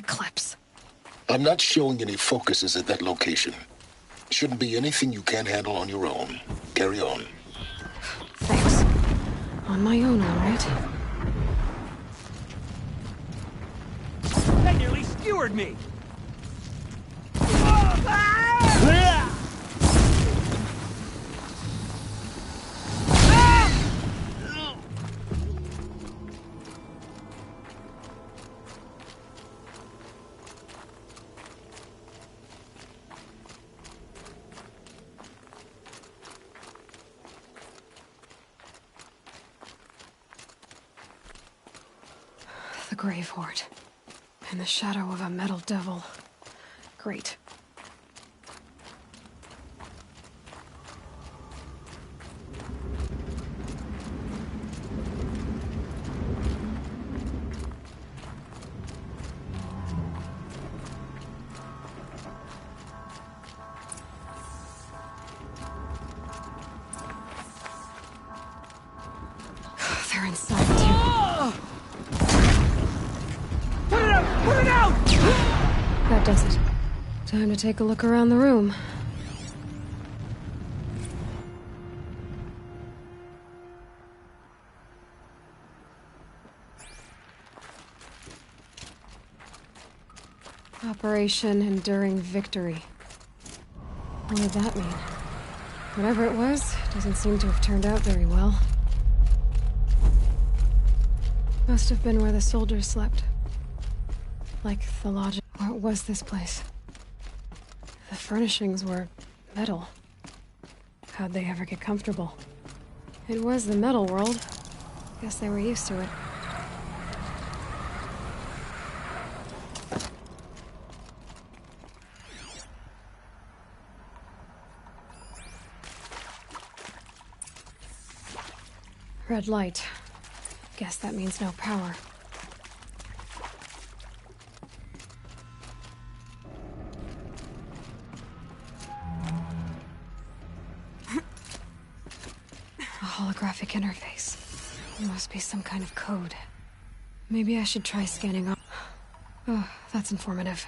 eclipse. I'm not showing any focuses at that location. Shouldn't be anything you can't handle on your own. Carry on. Thanks. On my own, all right. That nearly skewered me! The Grave Horde. In the shadow of a metal devil. Great. They're inside too. Put it out! Put it out! That does it. Time to take a look around the room. Operation Enduring Victory. What did that mean? Whatever it was, doesn't seem to have turned out very well. Must have been where the soldiers slept. Like the lodge. What was this place? The furnishings were metal. How'd they ever get comfortable? It was the metal world. Guess they were used to it. Red light. Guess that means no power. A holographic interface. It must be some kind of code. Maybe I should try scanning on. Oh, that's informative.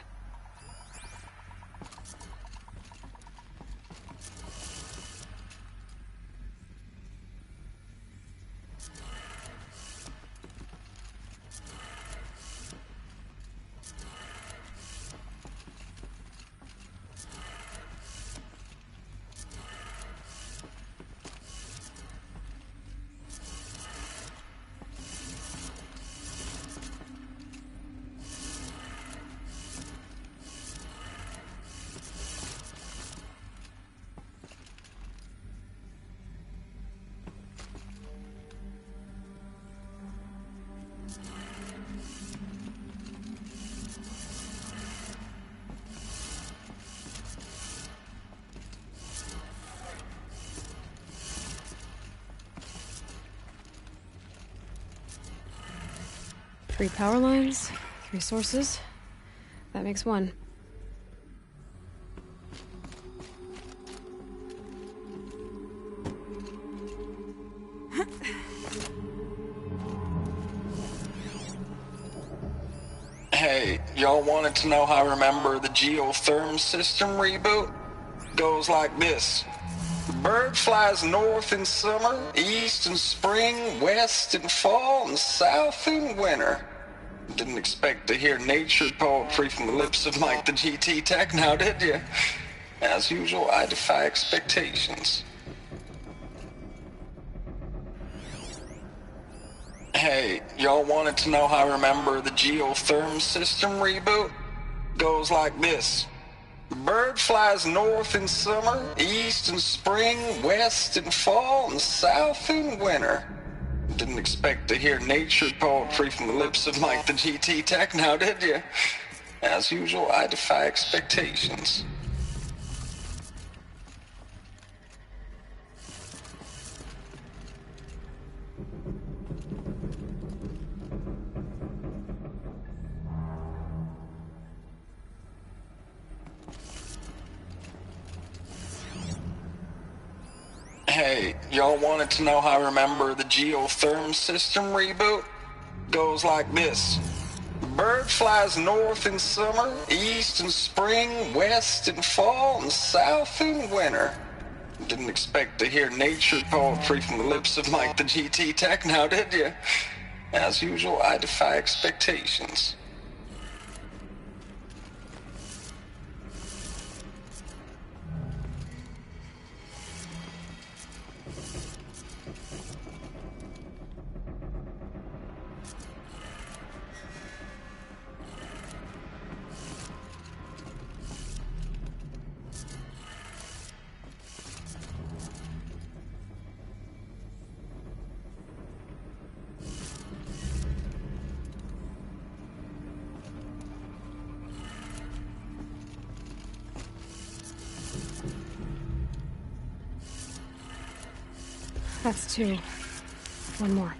Three power lines, 3 sources. That makes 1. Hey, y'all wanted to know how I remember the geotherm system reboot? Goes like this. The bird flies north in summer, east in spring, west in fall, and south in winter. Didn't expect to hear nature poetry from the lips of Mike the GT Tech now, did you? As usual, I defy expectations. Hey, y'all wanted to know how I remember the geotherm system reboot? Goes like this. The bird flies north in summer, east in spring, west in fall, and south in winter. Didn't expect to hear nature poetry from the lips of Mike the GT Tech now, did you? As usual, I defy expectations. Hey, y'all wanted to know how I remember the geotherm system reboot? Goes like this. The Bird flies north in summer, east in spring, west in fall, and south in winter. Didn't expect to hear nature poetry from the lips of Mike the GT Tech now, did you? As usual, I defy expectations. That's two. One more.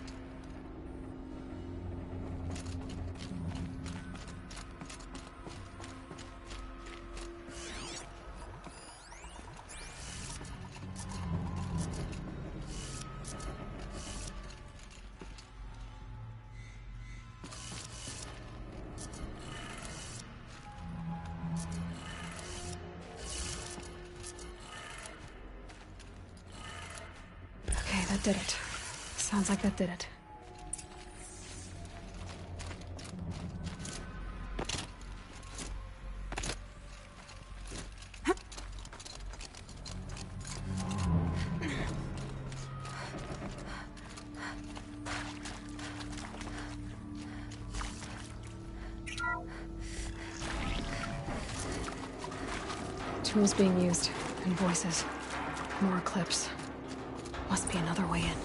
Okay, that did it. Sounds like that did it. Tools being used, and voices. More Eclipse. Must be another way in.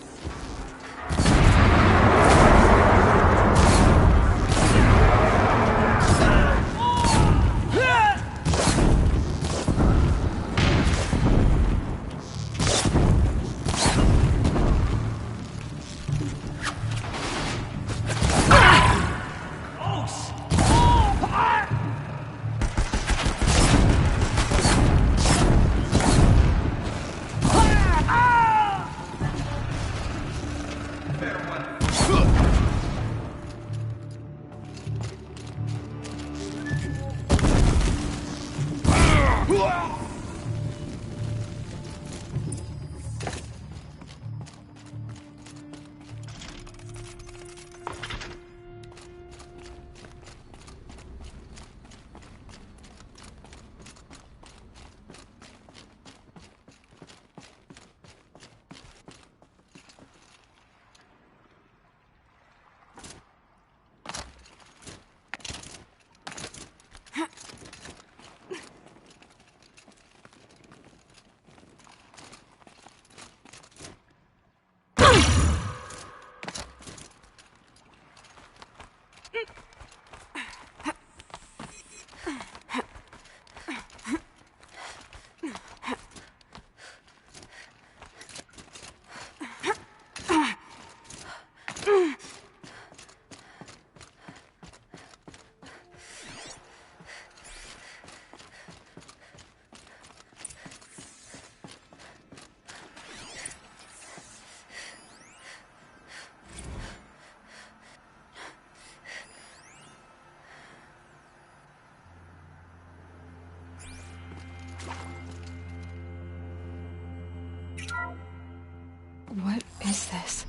What is this?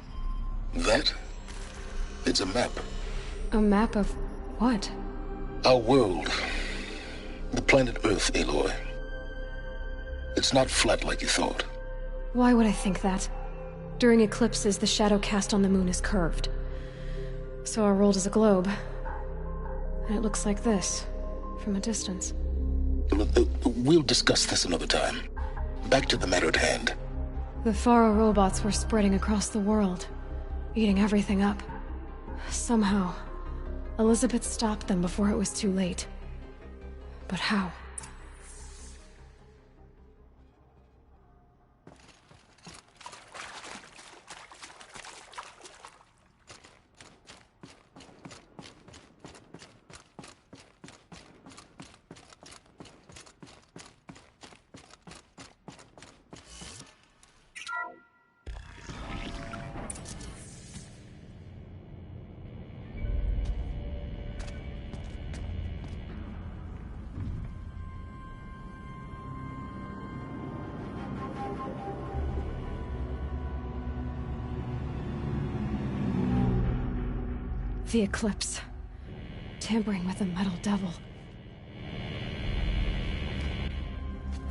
That? It's a map. A map of what? Our world. The planet Earth, Aloy. It's not flat like you thought. Why would I think that? During eclipses, the shadow cast on the moon is curved. So our world is a globe. And it looks like this, from a distance. We'll discuss this another time. Back to the matter at hand. The Faro robots were spreading across the world, eating everything up. Somehow, Elizabeth stopped them before it was too late. But how? The Eclipse. Tampering with the Metal Devil.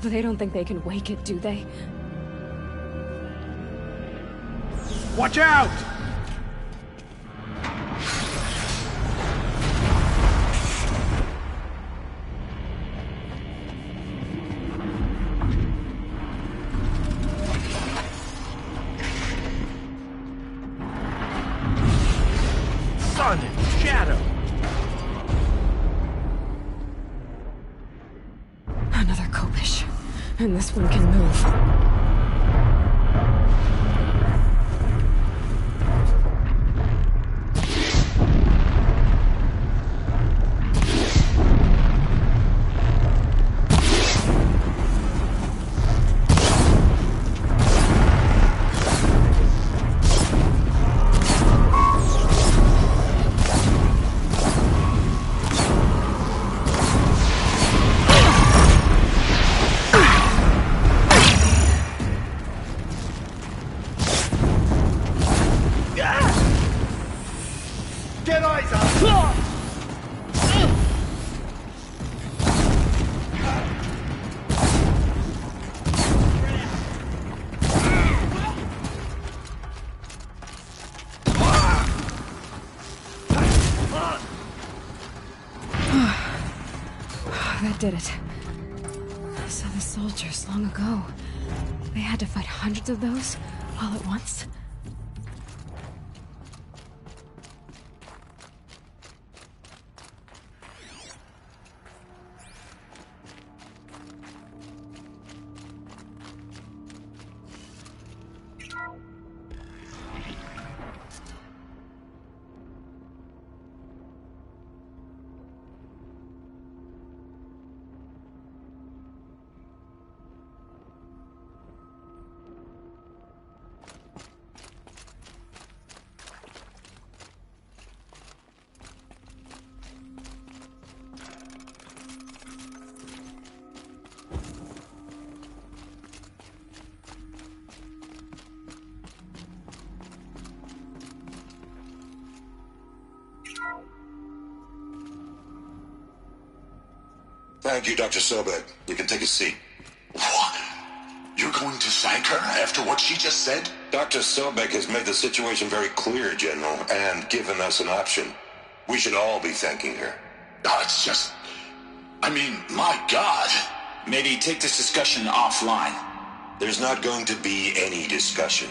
They don't think they can wake it, do they? Watch out! Sun and shadow. Another Kopish. And this one can move. Get eyes up! That did it. So the soldiers long ago, they had to fight hundreds of those all at once? Thank you, Dr. Sobek. You can take a seat. What? You're going to thank her after what she just said? Dr. Sobek has made the situation very clear, General, and given us an option. We should all be thanking her. Oh, it's just... I mean, my God. Maybe take this discussion offline. There's not going to be any discussion.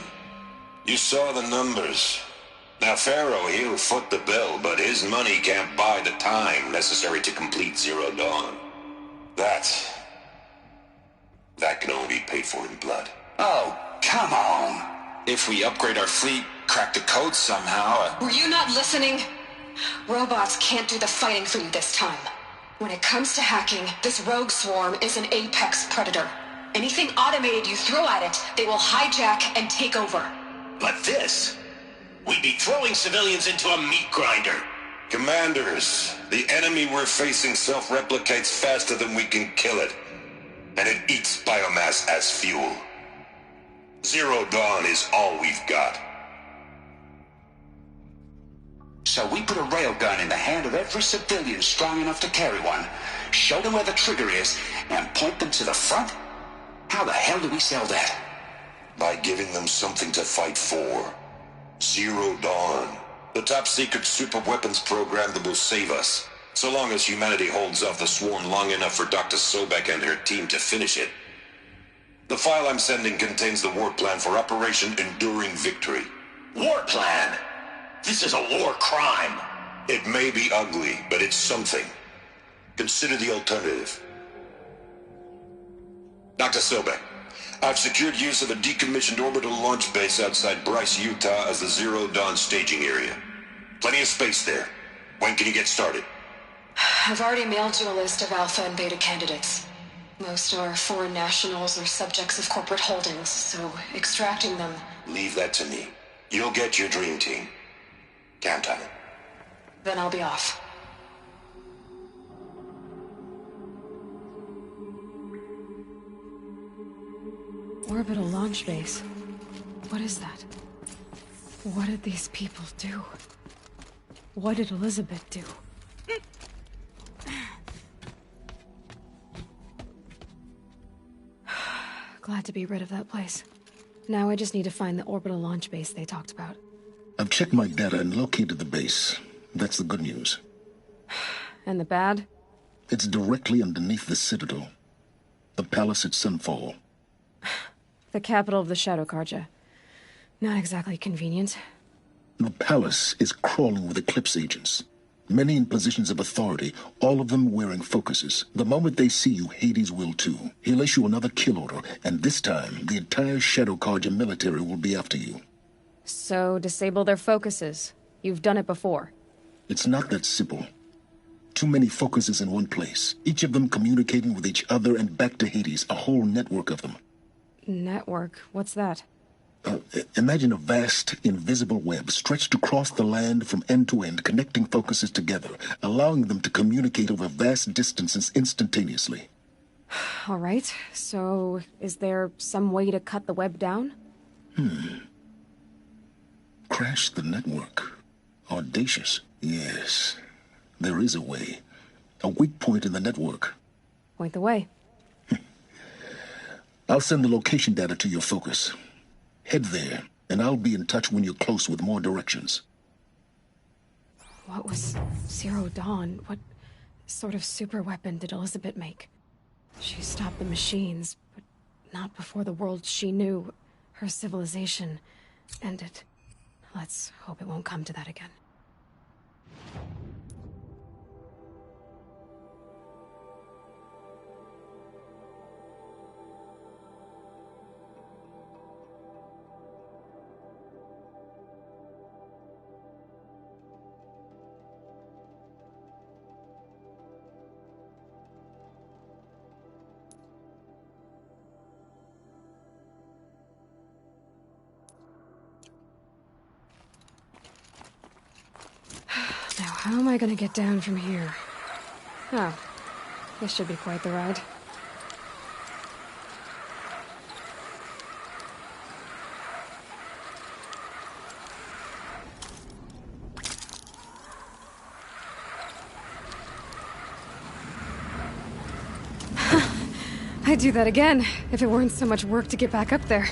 You saw the numbers. Now, Pharaoh, he'll foot the bill, but his money can't buy the time necessary to complete Zero Dawn. That can only be paid for in blood. Oh, come on. If we upgrade our fleet, crack the code somehow... Were you not listening? Robots can't do the fighting for you this time. When it comes to hacking, this rogue swarm is an apex predator. Anything automated you throw at it, they will hijack and take over. But this... we'd be throwing civilians into a meat grinder. Commanders, the enemy we're facing self-replicates faster than we can kill it. And it eats biomass as fuel. Zero Dawn is all we've got. So we put a railgun in the hand of every civilian strong enough to carry one, show them where the trigger is, and point them to the front? How the hell do we sell that? By giving them something to fight for. Zero Dawn. The top-secret super-weapons program that will save us. So long as humanity holds off the swarm long enough for Dr. Sobek and her team to finish it. The file I'm sending contains the war plan for Operation Enduring Victory. War plan? This is a war crime. It may be ugly, but it's something. Consider the alternative. Dr. Sobek, I've secured use of a decommissioned orbital launch base outside Bryce, Utah as the Zero Dawn staging area. Plenty of space there. When can you get started? I've already mailed you a list of alpha and beta candidates. Most are foreign nationals or subjects of corporate holdings, so extracting them... Leave that to me. You'll get your dream team. Count on it. Then I'll be off. Orbital launch base. What is that? What did these people do? What did Elizabeth do? Glad to be rid of that place. Now I just need to find the orbital launch base they talked about. I've checked my data and located the base. That's the good news. And the bad? It's directly underneath the Citadel. The palace at Sunfall. The capital of the Shadow Carja. Not exactly convenient. The palace is crawling with Eclipse agents. Many in positions of authority, all of them wearing focuses. The moment they see you, Hades will too. He'll issue another kill order, and this time, the entire Shadow Carja military will be after you. So, disable their focuses. You've done it before. It's not that simple. Too many focuses in one place, each of them communicating with each other and back to Hades, a whole network of them. Network? What's that? Imagine a vast, invisible web stretched across the land from end to end, connecting focuses together, allowing them to communicate over vast distances instantaneously. All right, so is there some way to cut the web down? Crash the network. Audacious. Yes, there is a way. A weak point in the network. Point the way. I'll send the location data to your focus. Head there, and I'll be in touch when you're close with more directions. What was Zero Dawn? What sort of super weapon did Elizabeth make? She stopped the machines, but not before the world she knew, her civilization, ended. Let's hope it won't come to that again. Now, how am I gonna get down from here? Oh, this should be quite the ride. I'd do that again, if it weren't so much work to get back up there.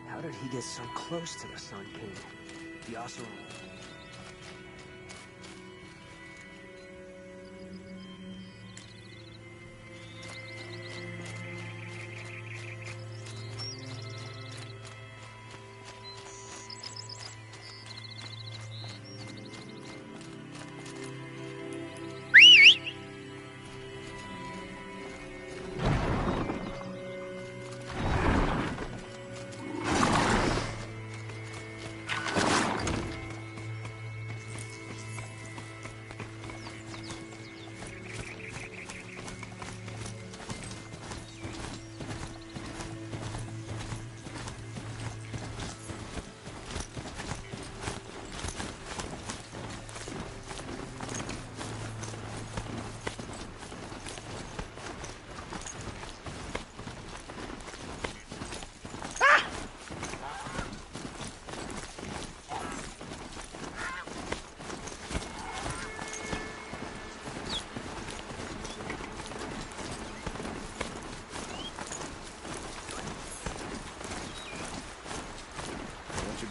How did he get so close to the Sun King? The Oseram.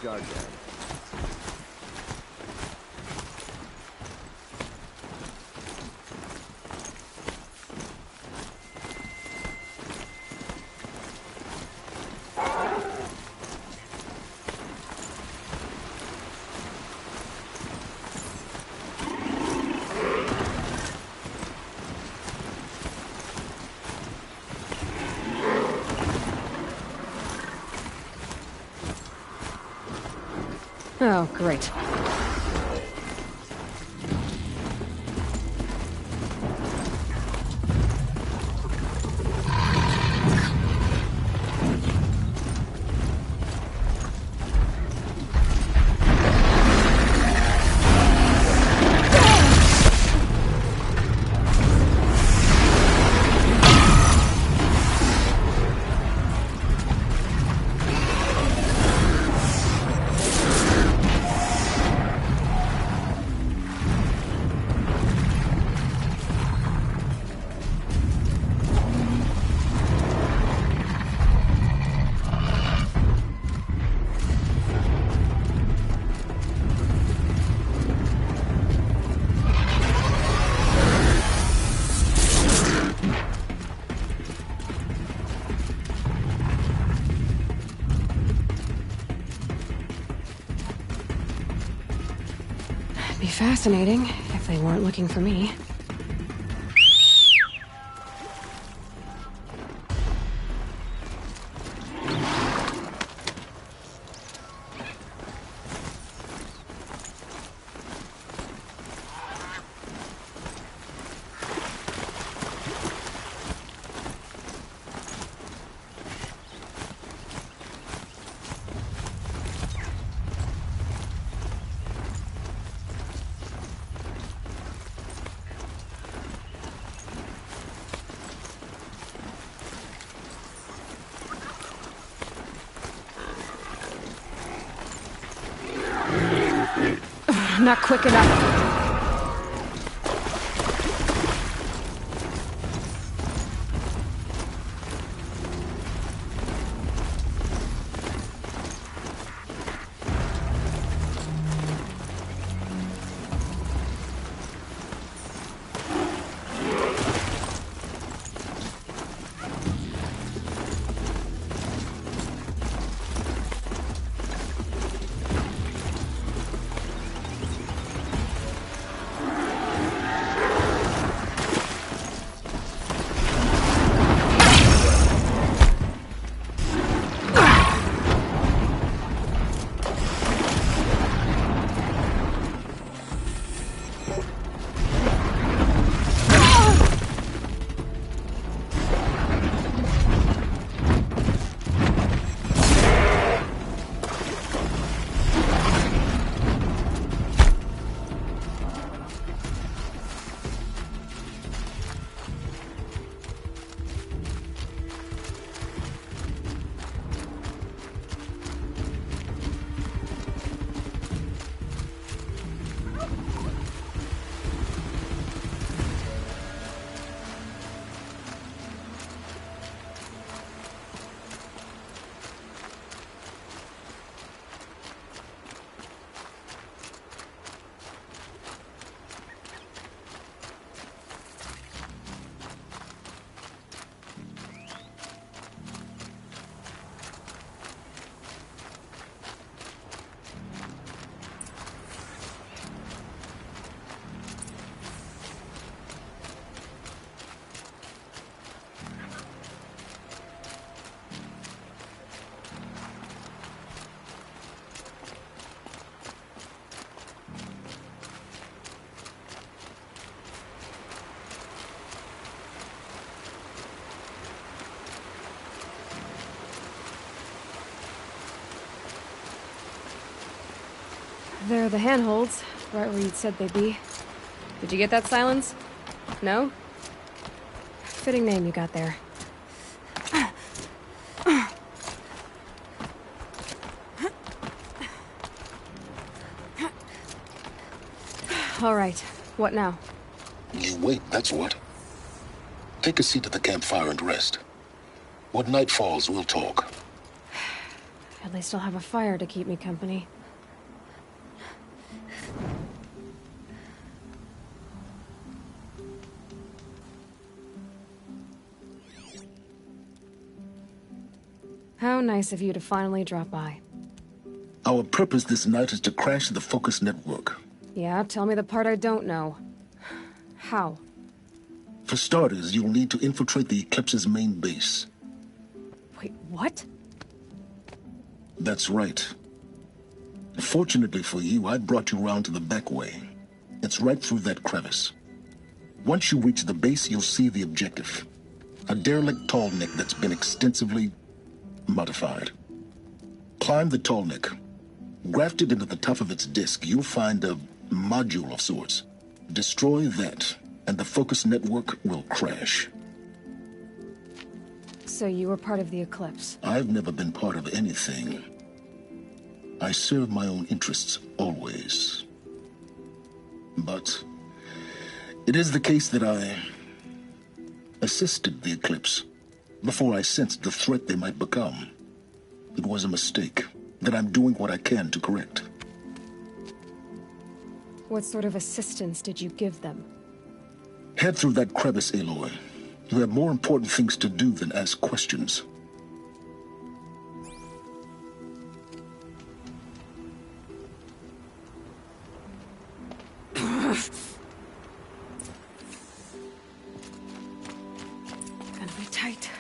Guard down. Oh, great. Be fascinating if they weren't looking for me. Not quick enough. They're the handholds, right where you'd said they'd be. Did you get that, Silence? No? Fitting name you got there. All right, what now? You wait, that's what. Take a seat at the campfire and rest. When night falls, we'll talk. At least I'll have a fire to keep me company. How nice of you to finally drop by. Our purpose this night is to crash the Focus network. Yeah, tell me the part I don't know. How? For starters, you'll need to infiltrate the Eclipse's main base. Wait, what? That's right. Fortunately for you, I brought you round to the back way. It's right through that crevice. Once you reach the base, you'll see the objective. A derelict tall neck that's been extensively modified. Climb the tall neck. Grafted into the top of its disk, you'll find a module of sorts. Destroy that, and the focus network will crash. So you were part of the Eclipse? I've never been part of anything. I serve my own interests, always. But it is the case that I assisted the Eclipse before I sensed the threat they might become. It was a mistake that I'm doing what I can to correct. What sort of assistance did you give them? Head through that crevice, Aloy. You have more important things to do than ask questions. Gonna be tight.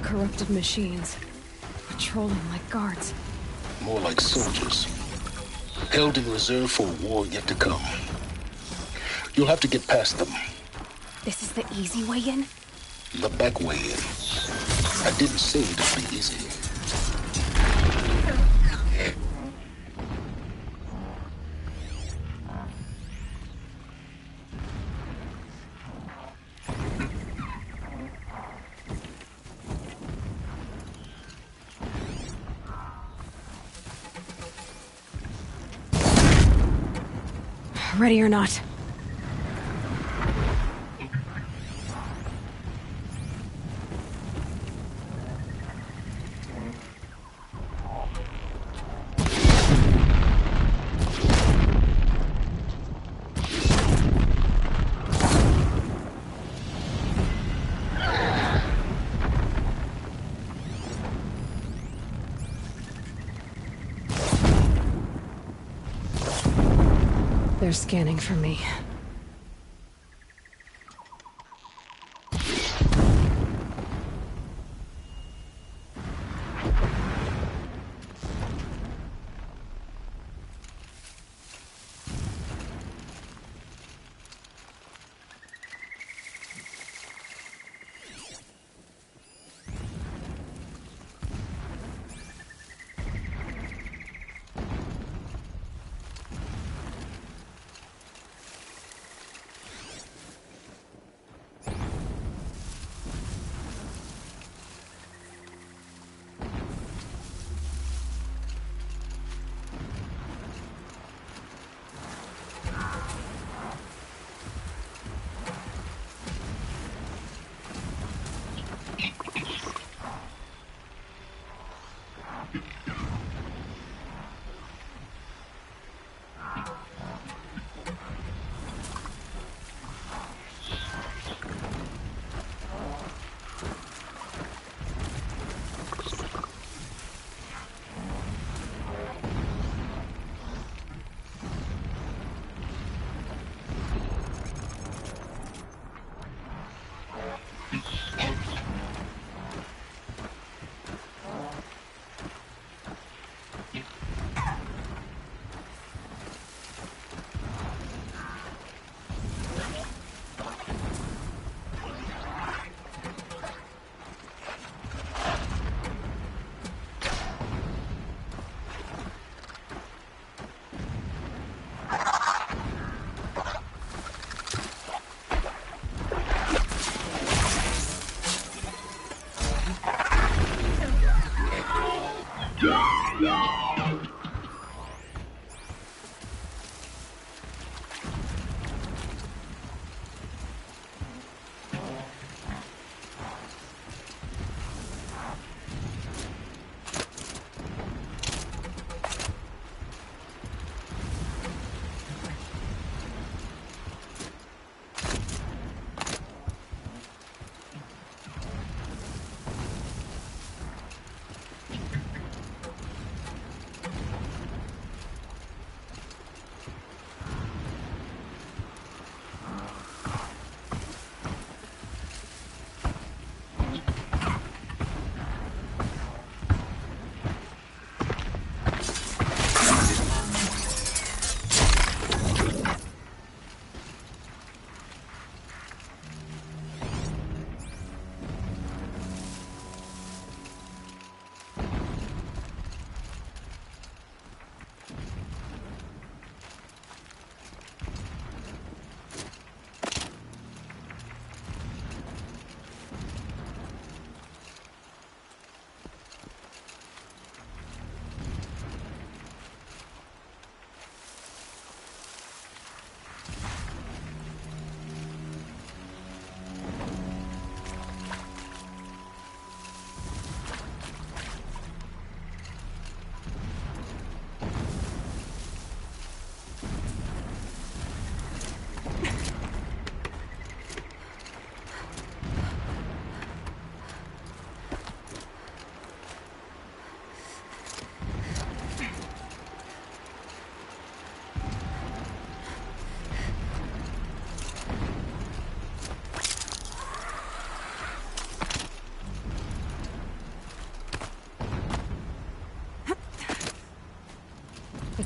Corrupted machines. Patrolling like guards. More like soldiers. Held in reserve for a war yet to come. You'll have to get past them. This is the easy way in? The back way in. I didn't say it'd be easy. Ready or not. They're scanning for me.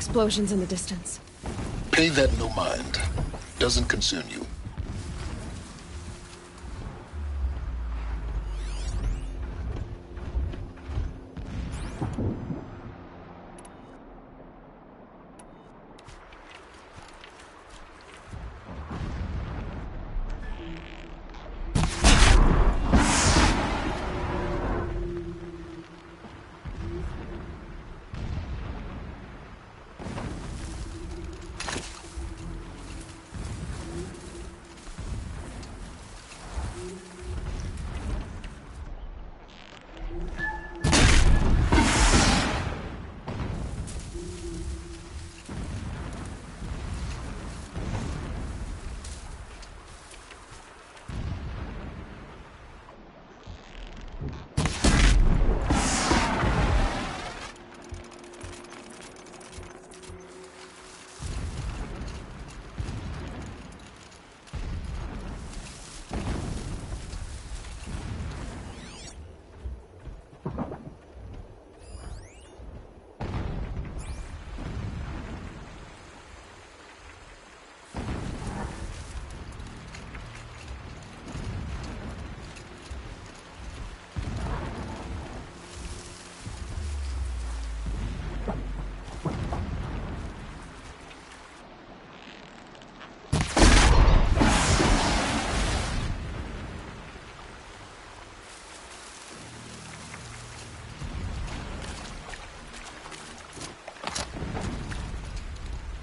explosions in the distance. Pay that no mind. Doesn't concern you.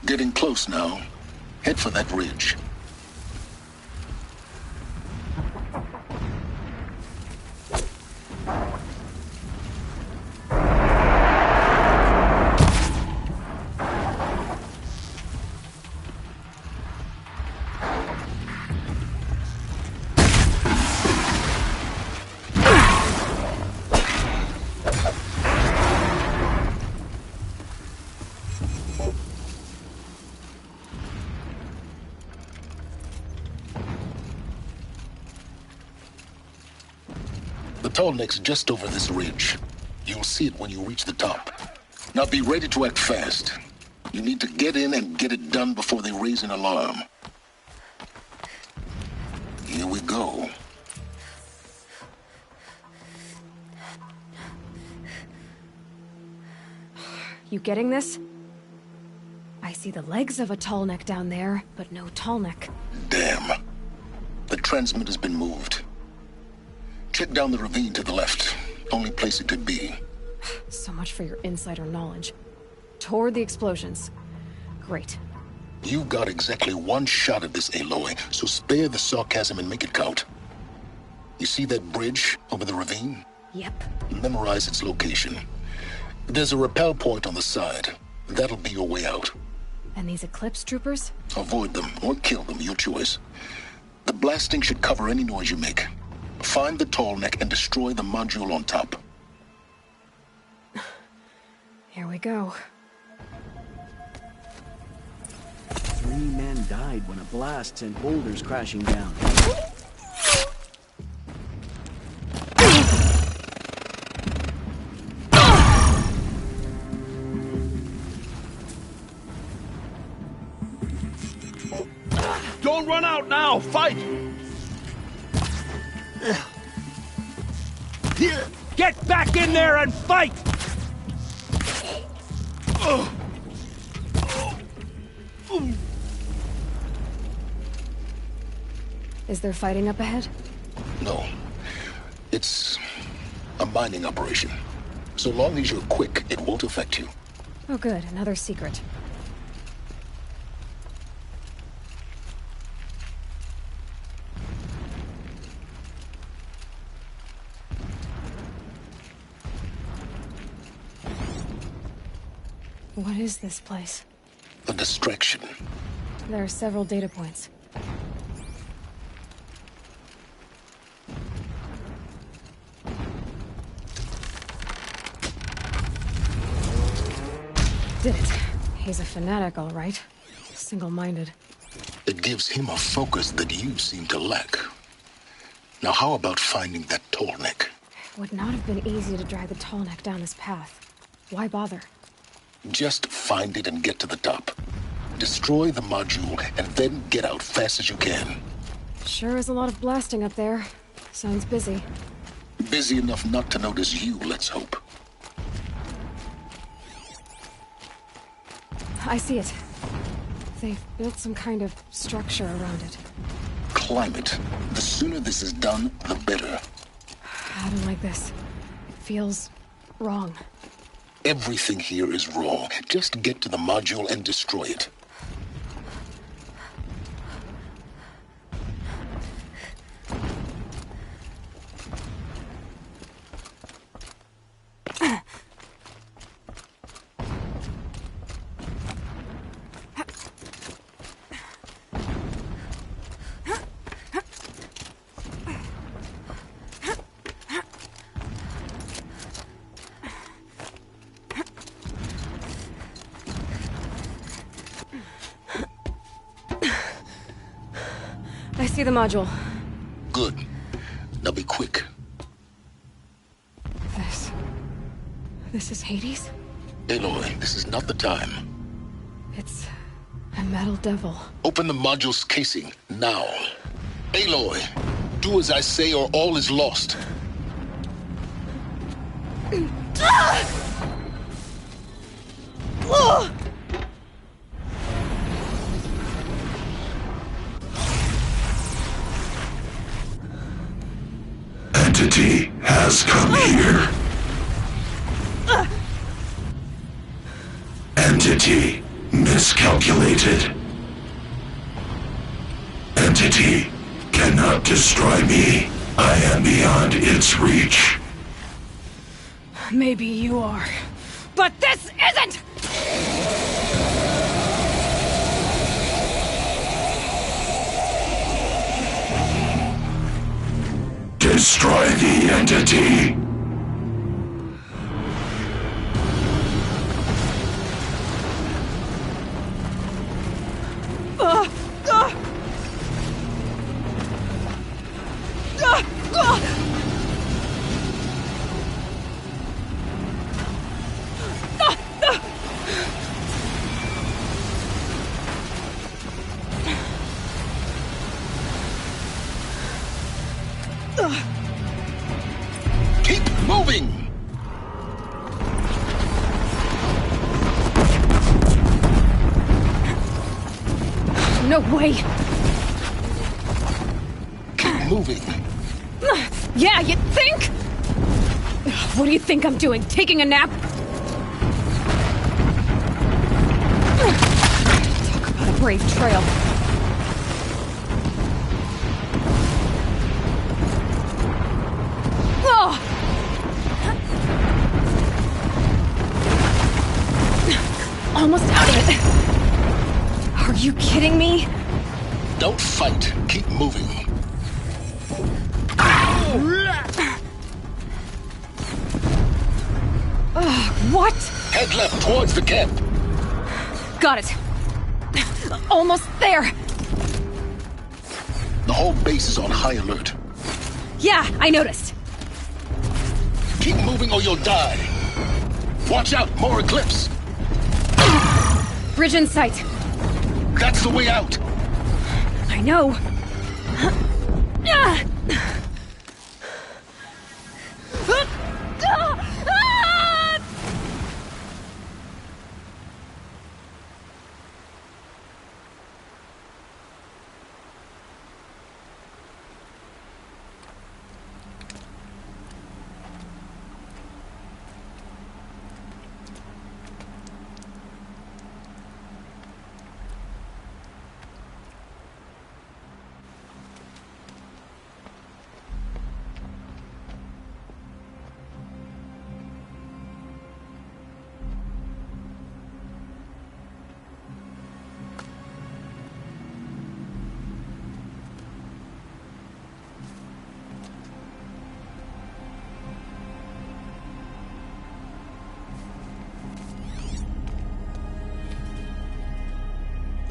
Getting close now. Head for that ridge. The Tallneck's just over this ridge. You'll see it when you reach the top. Now be ready to act fast. You need to get in and get it done before they raise an alarm. Here we go. You getting this? I see the legs of a Tallneck down there, but no Tallneck. Damn. The transmitter's been moved. Check down the ravine to the left. Only place it could be. So much for your insider knowledge. Toward the explosions. Great. You've got exactly one shot at this, Aloy, so spare the sarcasm and make it count. You see that bridge over the ravine? Yep. Memorize its location. There's a rappel point on the side. That'll be your way out. And these Eclipse troopers? Avoid them or kill them, your choice. The blasting should cover any noise you make. Find the Tallneck and destroy the module on top. Here we go. 3 men died when a blast sent boulders crashing down. Don't run out now! Fight! Get back in there and fight! Is there fighting up ahead? No. It's a mining operation. So long as you're quick, it won't affect you. Oh good, another secret. What is this place? A distraction. There are several data points. Did it. He's a fanatic, all right. Single-minded. It gives him a focus that you seem to lack. Now how about finding that Tallneck? Would not have been easy to drag the Tallneck down this path. Why bother? Just find it and get to the top. Destroy the module, and then get out fast as you can. Sure is a lot of blasting up there. Sounds busy. Busy enough not to notice you, let's hope. I see it. They've built some kind of structure around it. Climb it. The sooner this is done, the better. I don't like this. It feels wrong. Everything here is wrong. Just get to the module and destroy it. I see the module. Good. Now be quick. This is Hades? Aloy, this is not the time. It's a metal devil. Open the module's casing, now. Aloy, do as I say or all is lost. Entity has come here. Entity miscalculated. Entity cannot destroy me. I am beyond its reach. Maybe you are, but this isn't! Destroy the entity. Keep moving! No way! Keep moving. Yeah, you think? What do you think I'm doing? Taking a nap? Talk about a brave trail. Almost out of it. Are you kidding me? Don't fight. Keep moving. What? Head left towards the camp. Got it. Almost there. The whole base is on high alert. Yeah, I noticed. Keep moving or you'll die. Watch out, more Eclipse. Bridge in sight. That's the way out. I know.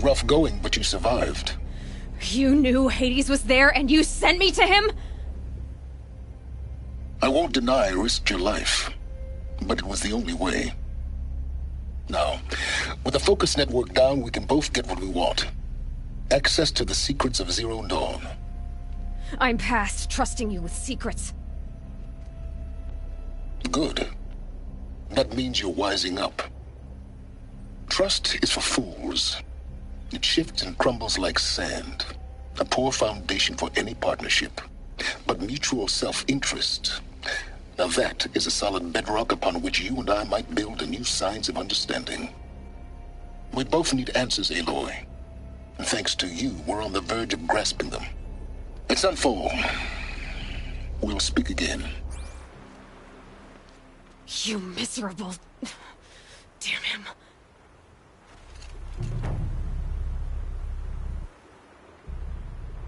Rough going, but you survived. You knew Hades was there and you sent me to him? I won't deny I risked your life, but it was the only way. Now, with the focus network down, we can both get what we want. Access to the secrets of Zero Dawn. I'm past trusting you with secrets. Good. That means you're wising up. Trust is for fools. It shifts and crumbles like sand. A poor foundation for any partnership. But mutual self-interest, now that is a solid bedrock upon which you and I might build a new science of understanding. We both need answers, Aloy. And thanks to you, we're on the verge of grasping them. It's Sunfall. We'll speak again. You miserable... Damn him.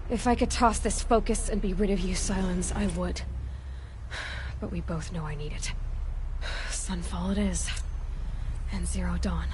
If I could toss this focus and be rid of you, Sylens, I would. But we both know I need it. Sunfall it is. And Zero Dawn.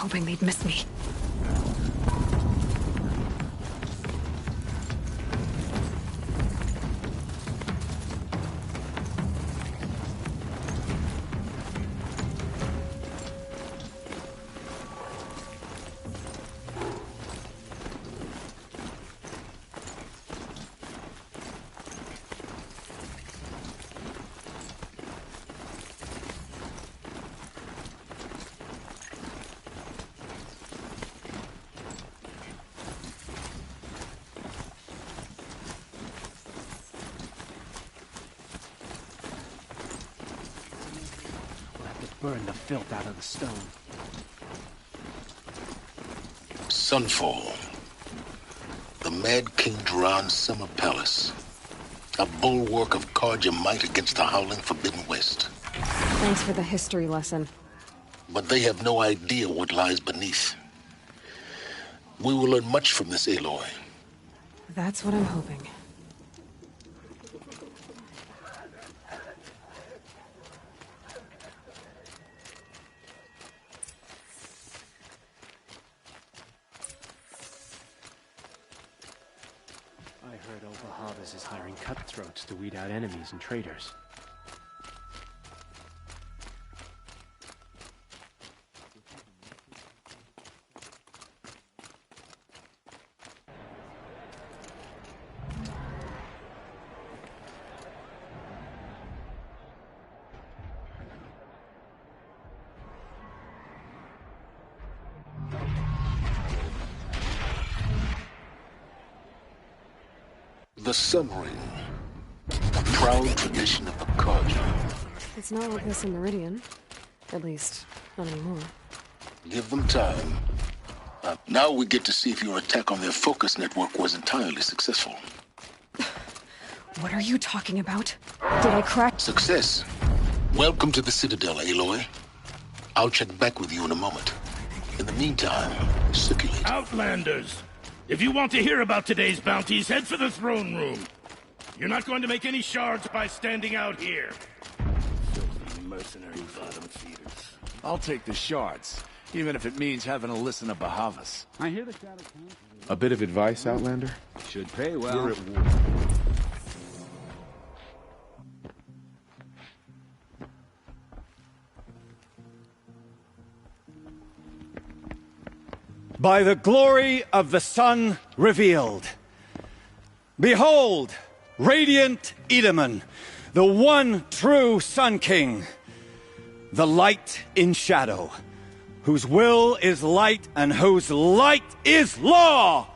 Hoping they'd miss me. Burn the filth out of the stone. Sunfall. The Mad King Jiran's summer palace. A bulwark of Carja might against the howling Forbidden West. Thanks for the history lesson. But they have no idea what lies beneath. We will learn much from this, Aloy. That's what I'm hoping. Is hiring cutthroats to weed out enemies and traitors. The Sun Ring. A proud tradition of the Carja. It's not like this in Meridian. At least, not anymore. Give them time. Now we get to see if your attack on their focus network was entirely successful. What are you talking about? Did I crack? Success. Welcome to the Citadel, Aloy. I'll check back with you in a moment. In the meantime, circulate. Outlanders! If you want to hear about today's bounties, head for the throne room. You're not going to make any shards by standing out here. Filthy mercenary bottom feeders. I'll take the shards, even if it means having to listen to Bahavas. I hear the Shadow Council. A bit of advice, Outlander? Should pay well. By the glory of the sun revealed. Behold, radiant Edaman, the one true Sun King. The light in shadow, whose will is light and whose light is law!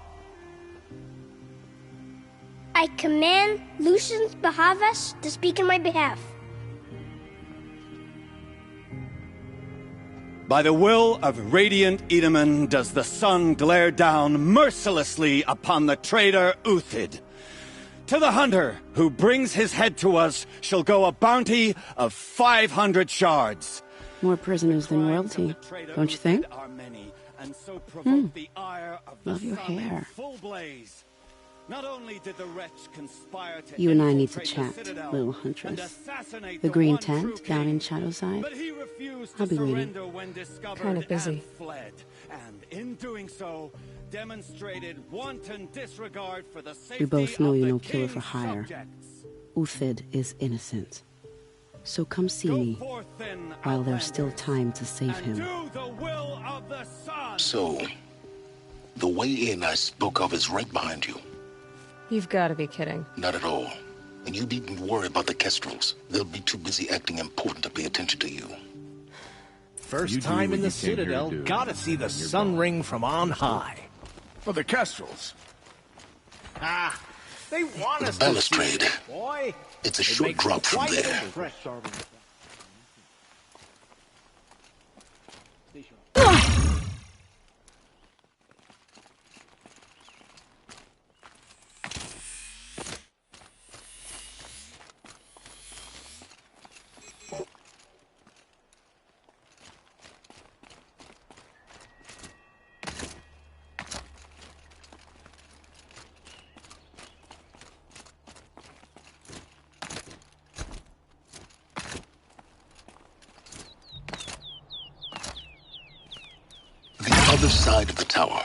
I command Lucius Bahavas to speak in my behalf. By the will of radiant Edaman does the sun glare down mercilessly upon the traitor Uthid. To the hunter who brings his head to us shall go a bounty of 500 shards. More prisoners than royalty, don't you think? Love your hair. Not only did the wretch conspire to You and I need to chat, little huntress. The green tent down in Shadowside? I'll be waiting. Kind of busy. And in doing so, demonstrated wanton disregard for the safety We both know of you're the no killer for king's hire. subjects. Uthid is innocent. So come see me, while there's still time to save him. Do the will of the sun. So, the way in I spoke of is right behind you. You've got to be kidding. Not at all. And you needn't worry about the Kestrels. They'll be too busy acting important to pay attention to you. First time in the Citadel, gotta see the sun ring from on high. For the Kestrels. Ah, they want The us balustrade. to see it, boy. It's a It short makes drop from quite there. Other side of the tower.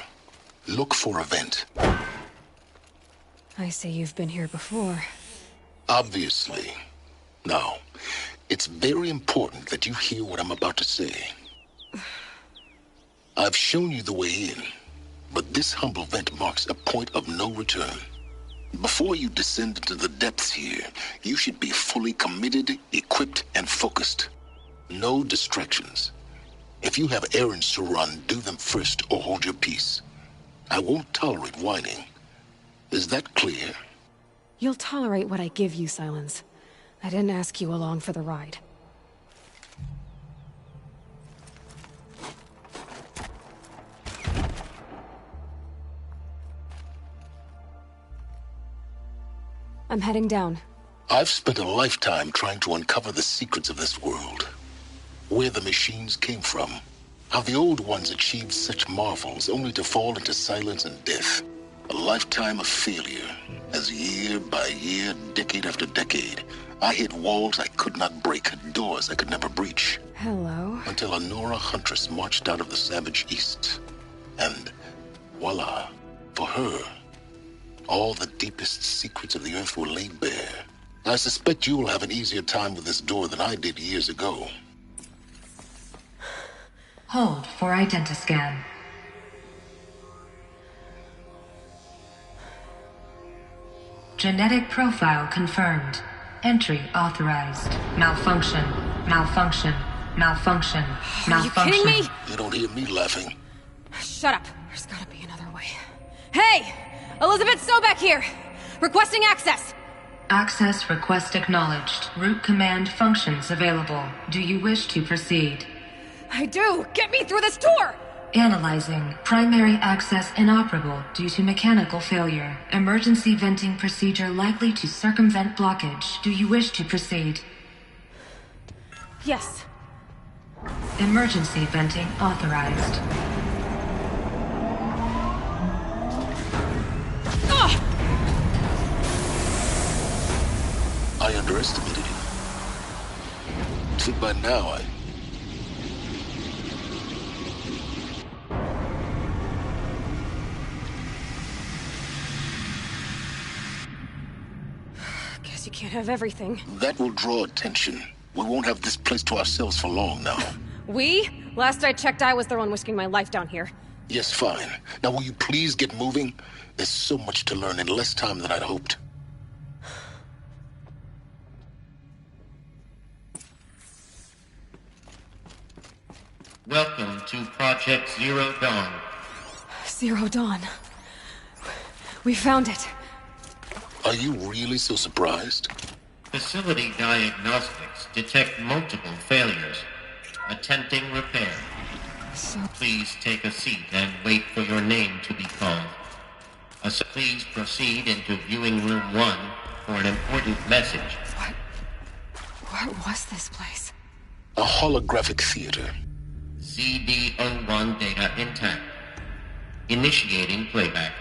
Look for a vent. I see you've been here before. Obviously. Now, it's very important that you hear what I'm about to say. I've shown you the way in, but this humble vent marks a point of no return. Before you descend into the depths here, you should be fully committed, equipped, and focused. No distractions. If you have errands to run, do them first or hold your peace. I won't tolerate whining. Is that clear? You'll tolerate what I give you, Silence. I didn't ask you along for the ride. I'm heading down. I've spent a lifetime trying to uncover the secrets of this world. Where the machines came from. How the old ones achieved such marvels only to fall into silence and death. A lifetime of failure. As year by year, decade after decade, I hit walls I could not break, doors I could never breach. Hello. Until a Nora huntress marched out of the savage east. And voila, for her, all the deepest secrets of the earth were laid bare. I suspect you will have an easier time with this door than I did years ago. Hold for identiscan. Genetic profile confirmed. Entry authorized. Malfunction. Malfunction. Malfunction. Malfunction. Are you kidding me? You don't hear me laughing. Shut up. There's gotta be another way. Hey! Elizabeth Sobek here! Requesting access! Access request acknowledged. Root command functions available. Do you wish to proceed? I do! Get me through this door! Analyzing. Primary access inoperable due to mechanical failure. Emergency venting procedure likely to circumvent blockage. Do you wish to proceed? Yes. Emergency venting authorized. I underestimated you. Think by now Guess you can't have everything. that will draw attention. We won't have this place to ourselves for long now. We? Last I checked, I was the one whisking my life down here. Yes, fine. Now will you please get moving? There's so much to learn in less time than I'd hoped. Welcome to Project Zero Dawn. Zero Dawn. We found it. Are you really so surprised? Facility diagnostics detect multiple failures. Attempting repair. So... Please take a seat and wait for your name to be called. Please proceed into viewing room 1 for an important message. What was this place? A holographic theater. ZD-01 data intact. Initiating playback.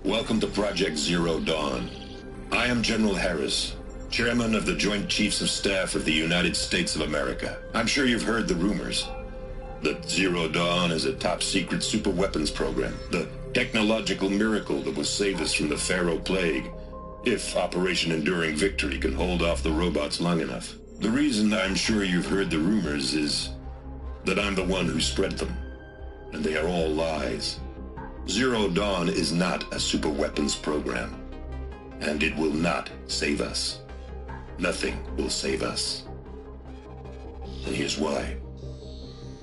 Welcome to Project Zero Dawn. I am General Harris, Chairman of the Joint Chiefs of Staff of the United States of America. I'm sure you've heard the rumors that Zero Dawn is a top-secret superweapons program, the technological miracle that will save us from the Pharaoh Plague, if Operation Enduring Victory can hold off the robots long enough. The reason I'm sure you've heard the rumors is that I'm the one who spread them, and they are all lies. Zero Dawn is not a superweapons program, and it will not save us. Nothing will save us. And here's why.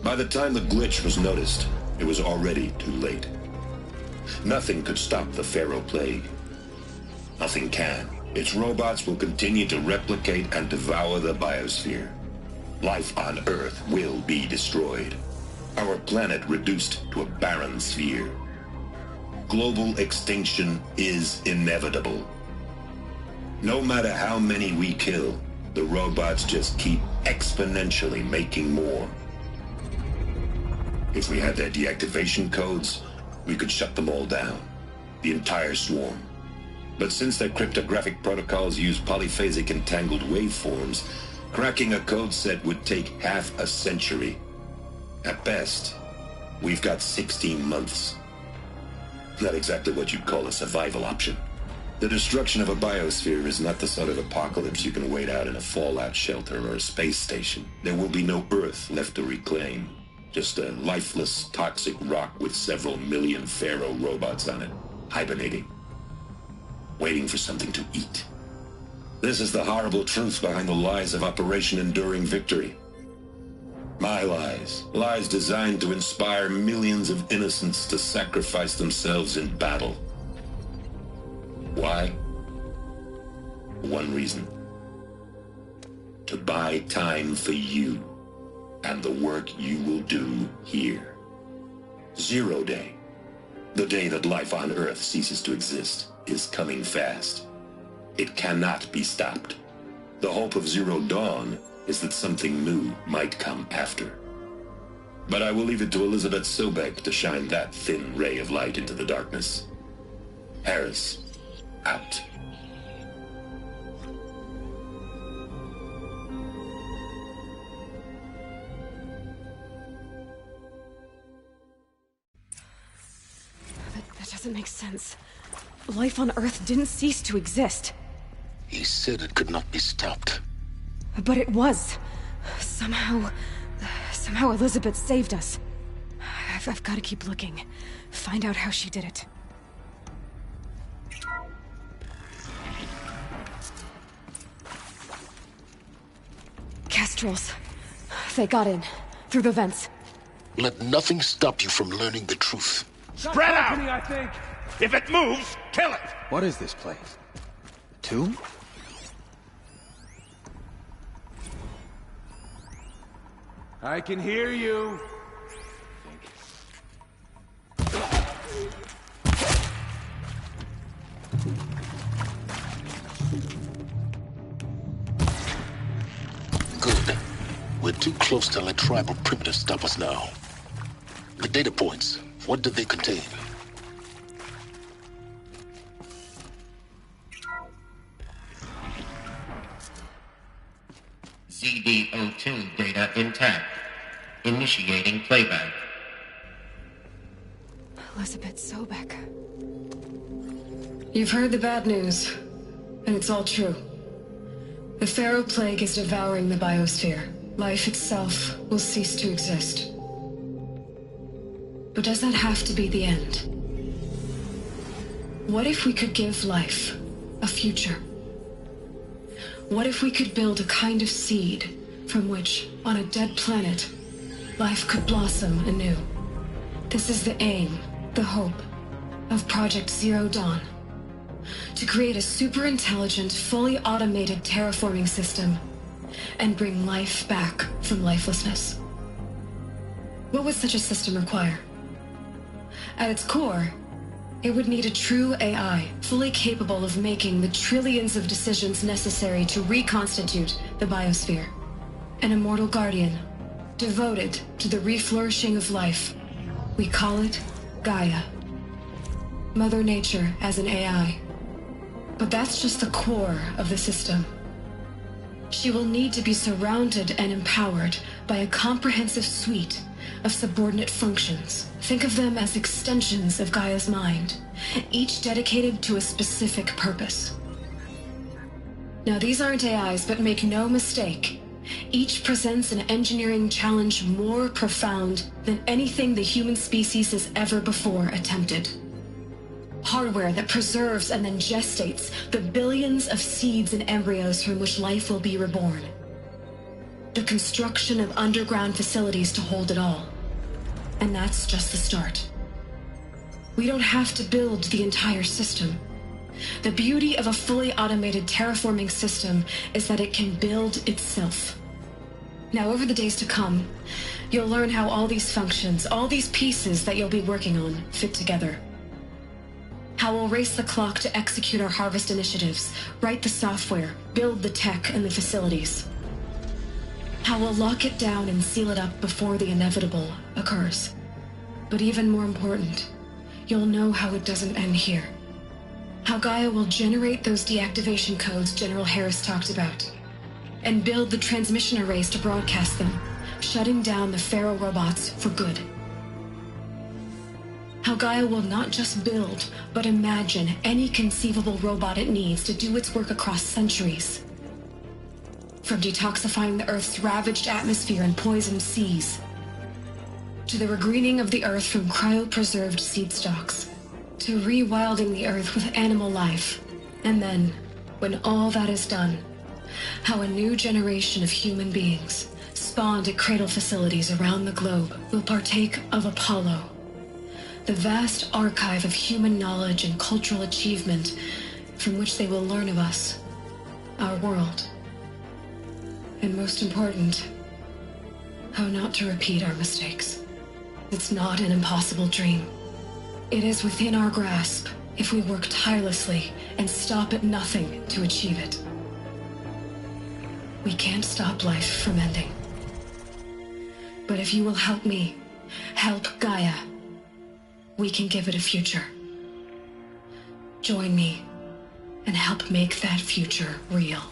By the time the glitch was noticed, it was already too late. Nothing could stop the Pharaoh Plague. Nothing can. Its robots will continue to replicate and devour the biosphere. Life on Earth will be destroyed. Our planet reduced to a barren sphere. Global extinction is inevitable. No matter how many we kill, the robots just keep exponentially making more. If we had their deactivation codes, we could shut them all down. The entire swarm. But since their cryptographic protocols use polyphasic entangled waveforms, cracking a code set would take half a century. At best, we've got 16 months. Not exactly what you'd call a survival option. The destruction of a biosphere is not the sort of apocalypse you can wait out in a fallout shelter or a space station. There will be no Earth left to reclaim. Just a lifeless, toxic rock with several million Pharaoh robots on it, hibernating, waiting for something to eat. This is the horrible truth behind the lies of Operation Enduring Victory. My lies. Lies designed to inspire millions of innocents to sacrifice themselves in battle. Why? One reason. To buy time for you and the work you will do here. Zero Day, the day that life on Earth ceases to exist, is coming fast. It cannot be stopped. The hope of Zero Dawn is that something new might come after. But I will leave it to Elizabeth Sobek to shine that thin ray of light into the darkness. Harris, out. That doesn't make sense. Life on Earth didn't cease to exist. He said it could not be stopped. But it was. Somehow Elizabeth saved us. I've got to keep looking. Find out how she did it. Kestrels. They got in. Through the vents. Let nothing stop you from learning the truth. Spread out! I think. If it moves, kill it! What is this place? A tomb? I can hear you. Good. We're too close to let tribal primitives stop us now. The data points, what did they contain? ZD-02 data intact. Initiating playback. Elizabeth Sobek. You've heard the bad news, and it's all true. The Pharaoh Plague is devouring the biosphere. life itself will cease to exist. But does that have to be the end? What if we could give life a future? What if we could build a kind of seed from which, on a dead planet, life could blossom anew? This is the aim, the hope, of Project Zero Dawn. To create a super-intelligent, fully automated terraforming system and bring life back from lifelessness. What would such a system require? At its core, it would need a true AI, fully capable of making the trillions of decisions necessary to reconstitute the biosphere. An immortal guardian, devoted to the reflourishing of life. We call it Gaia. Mother Nature as an AI. But that's just the core of the system. She will need to be surrounded and empowered by a comprehensive suite of subordinate functions. Think of them as extensions of Gaia's mind, each dedicated to a specific purpose. Now, these aren't AIs, but make no mistake, each presents an engineering challenge more profound than anything the human species has ever before attempted. Hardware that preserves and then gestates the billions of seeds and embryos from which life will be reborn. The construction of underground facilities to hold it all. And that's just the start. We don't have to build the entire system. The beauty of a fully automated terraforming system is that it can build itself. Now, over the days to come, you'll learn how all these functions, all these pieces that you'll be working on, fit together. How we'll race the clock to execute our harvest initiatives, write the software, build the tech and the facilities. How we'll lock it down and seal it up before the inevitable occurs. But even more important, you'll know how it doesn't end here. How Gaia will generate those deactivation codes General Harris talked about, and build the transmission arrays to broadcast them, shutting down the Pharaoh robots for good. How Gaia will not just build, but imagine any conceivable robot it needs to do its work across centuries. From detoxifying the Earth's ravaged atmosphere and poisoned seas, to the regreening of the Earth from cryopreserved seed stalks, to rewilding the Earth with animal life. And then, when all that is done, how a new generation of human beings, spawned at cradle facilities around the globe, will partake of Apollo, the vast archive of human knowledge and cultural achievement from which they will learn of us, our world. And most important, how not to repeat our mistakes. It's not an impossible dream. It is within our grasp if we work tirelessly and stop at nothing to achieve it. We can't stop life from ending. But if you will help me, help Gaia, we can give it a future. Join me and help make that future real.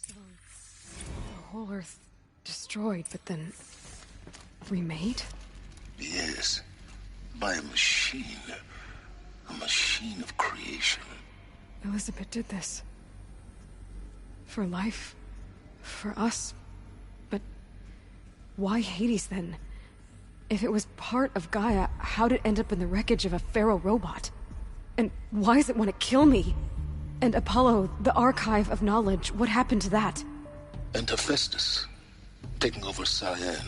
The whole Earth destroyed, but then remade? Yes, by a machine. A machine of creation. Elizabeth did this. For life. For us. But why Hades then? If it was part of Gaia, how'd it end up in the wreckage of a Pharaoh robot? And why does it want to kill me? And Apollo, the archive of knowledge, what happened to that? And Hephaestus, taking over Cyan.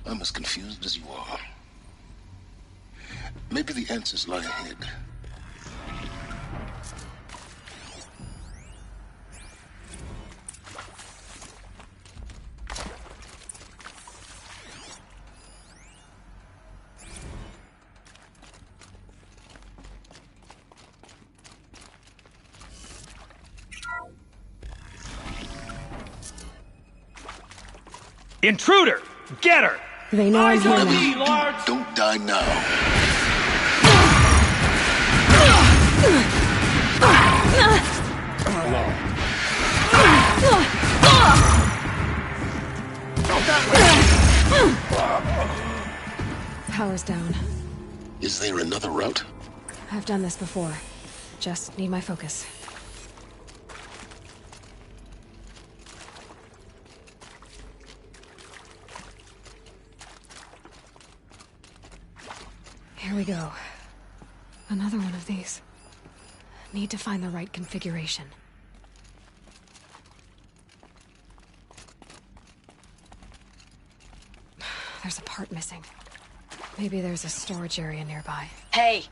I'm as confused as you are. Maybe the answers lie ahead. Intruder! Get her! They know I'm here now. Don't die now. Power's down. Is there another route? I've done this before. Just need my focus. Here we go. Another one of these. Need to find the right configuration. There's a part missing. Maybe there's a storage area nearby. Hey,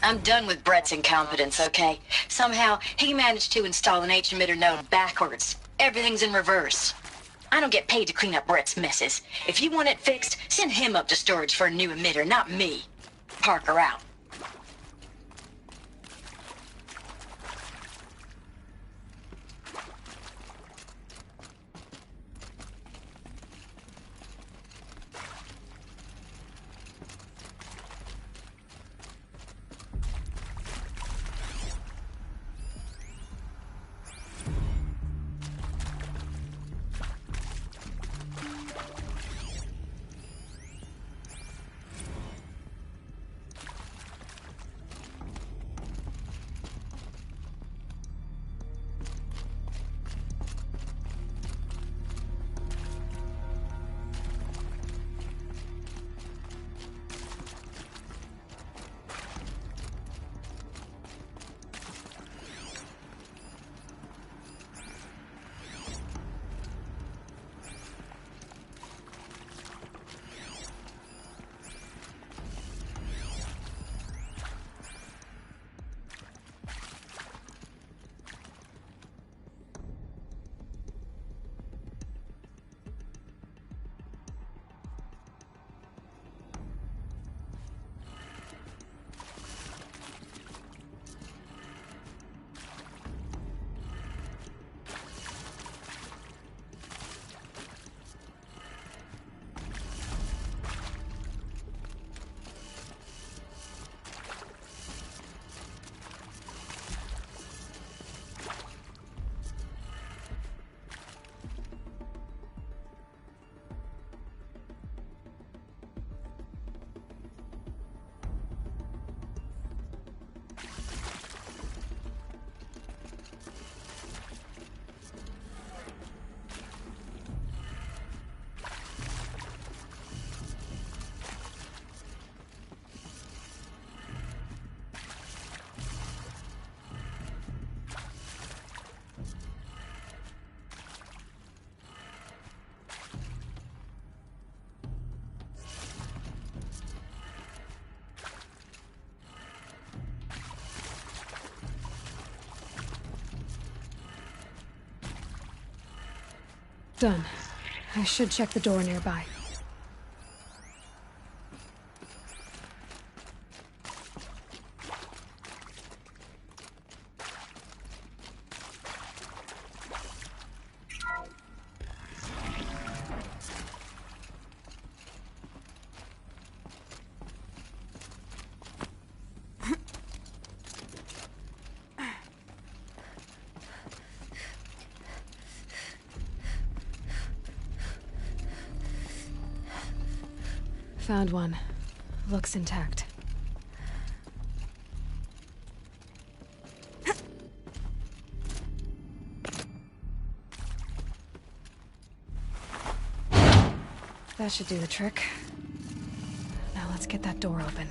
I'm done with Brett's incompetence, okay? Somehow, he managed to install an H-emitter node backwards. Everything's in reverse. I don't get paid to clean up Brett's messes. If you want it fixed, send him up to storage for a new emitter, not me. Parker out. Done. I should check the door nearby. Found one. Looks intact. That should do the trick. Now let's get that door open.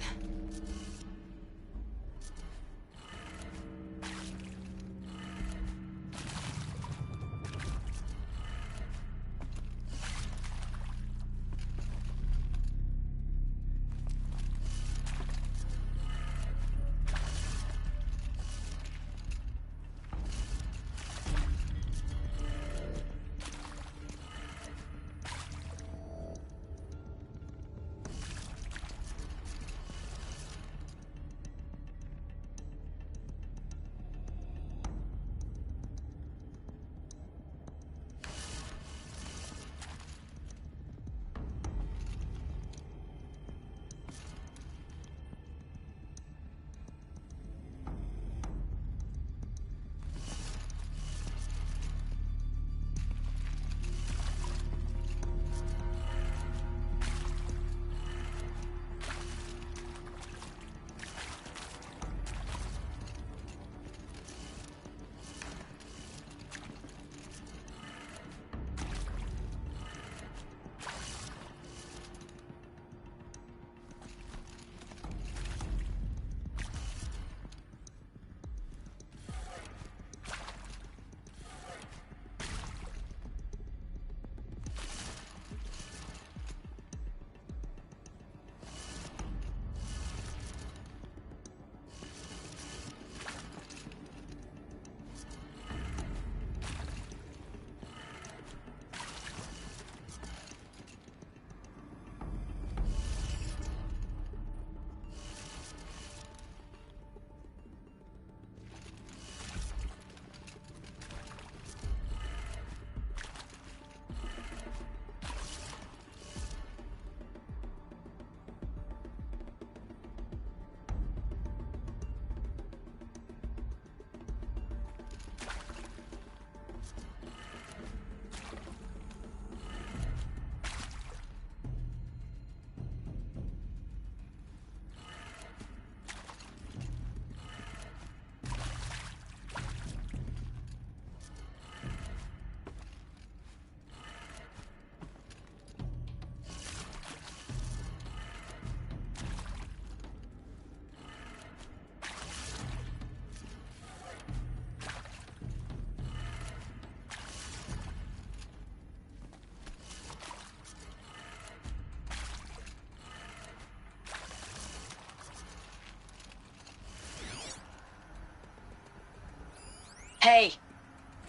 Hey,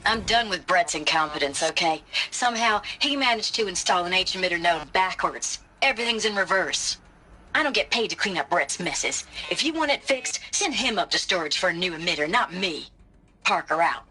I'm done with Brett's incompetence, okay? Somehow, he managed to install an H-emitter node backwards. Everything's in reverse. I don't get paid to clean up Brett's messes. If you want it fixed, send him up to storage for a new emitter, not me. Parker out.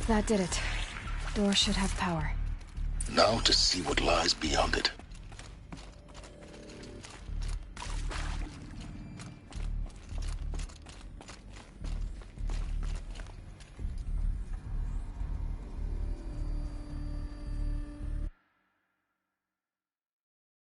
That did it. Door should have power. Now to see what lies beyond it.